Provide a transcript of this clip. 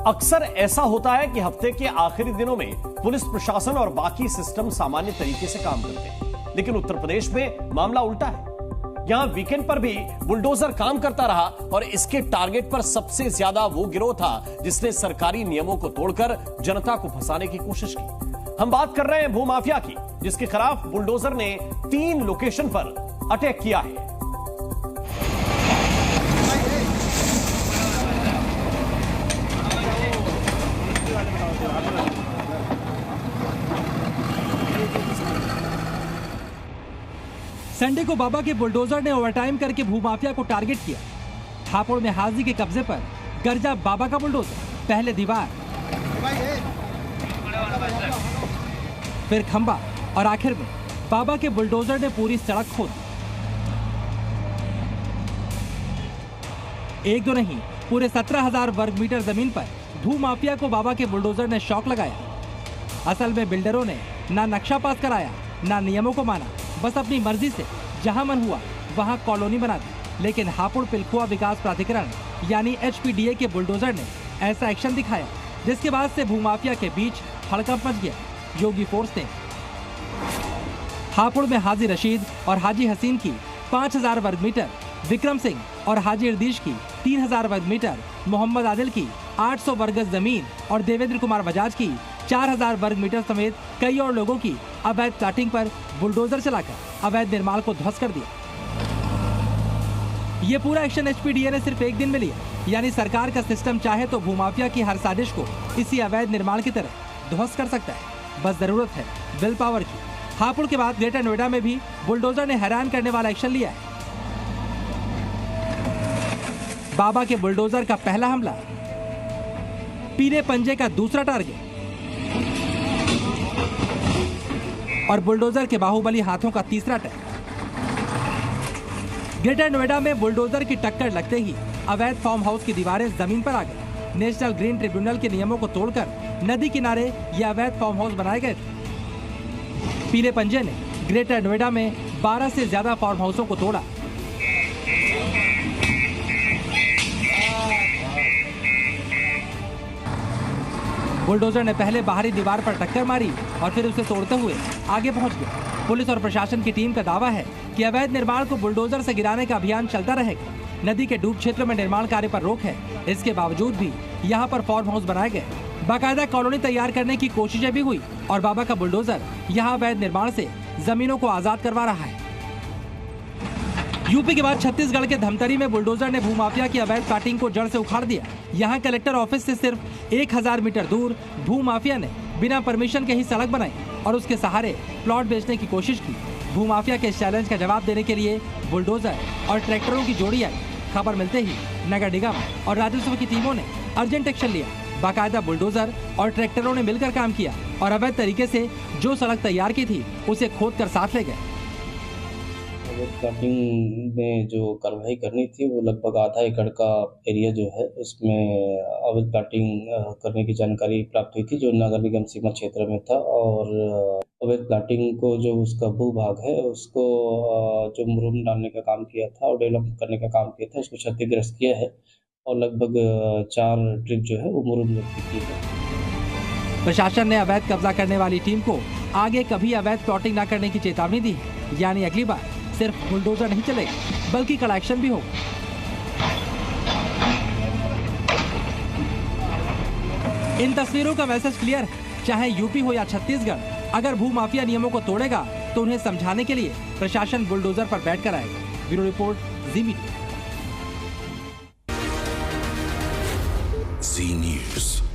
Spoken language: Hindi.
अक्सर ऐसा होता है कि हफ्ते के आखिरी दिनों में पुलिस प्रशासन और बाकी सिस्टम सामान्य तरीके से काम करते हैं, लेकिन उत्तर प्रदेश में मामला उल्टा है। यहां वीकेंड पर भी बुलडोजर काम करता रहा और इसके टारगेट पर सबसे ज्यादा वो गिरोह था जिसने सरकारी नियमों को तोड़कर जनता को फंसाने की कोशिश की। हम बात कर रहे हैं भूमाफिया की, जिसके खिलाफ बुलडोजर ने 3 लोकेशन पर अटैक किया है। संडे को बाबा के बुलडोजर ने ओवरटाइम करके भूमाफिया को टारगेट किया। हापुड़ में हाजी के कब्जे पर गरजा बाबा का बुलडोजर, पहले दीवार, फिर खंबा और आखिर में बाबा के बुलडोजर ने पूरी सड़क खोद। एक दो नहीं, पूरे 17,000 वर्ग मीटर जमीन पर भूमाफिया को बाबा के बुलडोजर ने शॉक लगाया। असल में बिल्डरों ने ना नक्शा पास कराया, ना नियमों को माना, बस अपनी मर्जी से जहां मन हुआ वहां कॉलोनी बना दी। लेकिन हापुड़ पिलखुआ विकास प्राधिकरण यानी HPDA के बुलडोजर ने ऐसा एक्शन दिखाया जिसके बाद से भूमाफिया के बीच हड़कंप मच गया। योगी फोर्स ने हापुड़ में हाजी रशीद और हाजी हसीन की 5,000 वर्ग मीटर, विक्रम सिंह और हाजी इरदीश की 3,000 वर्ग मीटर, मोहम्मद आदिल की 800 वर्ग गज जमीन और देवेंद्र कुमार बजाज की 4,000 वर्ग मीटर समेत कई और लोगों की अवैध प्लाटिंग पर बुलडोजर चलाकर अवैध निर्माण को ध्वस्त कर दिया। ये पूरा एक्शन HPDA ने सिर्फ एक दिन में लिया, यानी सरकार का सिस्टम चाहे तो भूमाफिया की हर साजिश को इसी अवैध निर्माण की तरह ध्वस्त कर सकता है। बस जरूरत है विल पावर की। हापुड़ के बाद ग्रेटर नोएडा में भी बुलडोजर ने हैरान करने वाला एक्शन लिया है। बाबा के बुलडोजर का पहला हमला, पीले पंजे का दूसरा टारगेट और बुलडोजर के बाहुबली हाथों का तीसरा अटैक। ग्रेटर नोएडा में बुलडोजर की टक्कर लगते ही अवैध फार्म हाउस की दीवारें जमीन पर आ गई। नेशनल ग्रीन ट्रिब्यूनल के नियमों को तोड़कर नदी किनारे ये अवैध फार्म हाउस बनाए गए थे। पीले पंजे ने ग्रेटर नोएडा में 12 से ज्यादा फार्म हाउसों को तोड़ा। बुलडोजर ने पहले बाहरी दीवार पर टक्कर मारी और फिर उसे तोड़ते हुए आगे पहुंच गया। पुलिस और प्रशासन की टीम का दावा है कि अवैध निर्माण को बुलडोजर से गिराने का अभियान चलता रहेगा। नदी के डूब क्षेत्र में निर्माण कार्य पर रोक है, इसके बावजूद भी यहाँ पर फार्म हाउस बनाए गए। बाकायदा कॉलोनी तैयार करने की कोशिशें भी हुई और बाबा का बुलडोजर यहाँ अवैध निर्माण से जमीनों को आजाद करवा रहा है। यूपी के बाद छत्तीसगढ़ के धमतरी में बुलडोजर ने भूमाफिया की अवैध प्लाटिंग को जड़ से उखाड़ दिया। यहाँ कलेक्टर ऑफिस से सिर्फ 1,000 मीटर दूर भूमाफिया ने बिना परमिशन के ही सड़क बनाई और उसके सहारे प्लॉट बेचने की कोशिश की। भूमाफिया के इस चैलेंज का जवाब देने के लिए बुलडोजर और ट्रैक्टरों की जोड़ी आई। खबर मिलते ही नगर निगम और राजस्व की टीमों ने अर्जेंट एक्शन लिया। बाकायदा बुलडोजर और ट्रैक्टरों ने मिलकर काम किया और अवैध तरीके से जो सड़क तैयार की थी उसे खोद कर साथ ले गए। अवैध प्लाटिंग में जो कार्रवाई करनी थी वो लगभग आधा एकड़ का एरिया जो है उसमें अवैध प्लाटिंग करने की जानकारी प्राप्त हुई थी, जो नगर निगम सीमा क्षेत्र में था। और अवैध प्लाटिंग को जो उसका भूभाग है उसको जो मुरुम डालने का काम किया था और डेवलप करने का काम किया था, उसको क्षतिग्रस्त किया है और लगभग 4 ट्रिप जो है वो मुरुम जब्ती की है। प्रशासन ने अवैध कब्जा करने वाली टीम को आगे कभी अवैध प्लॉटिंग न करने की चेतावनी दी है, यानी अगली बार सिर्फ बुलडोजर नहीं चलेगा बल्कि कड़ा एक्शन भी होगा। इन तस्वीरों का मैसेज क्लियर है, चाहे यूपी हो या छत्तीसगढ़, अगर भूमाफिया नियमों को तोड़ेगा तो उन्हें समझाने के लिए प्रशासन बुलडोजर पर बैठ कर आएगा। ब्यूरो रिपोर्ट, जी मीडिया। जी न्यूज़।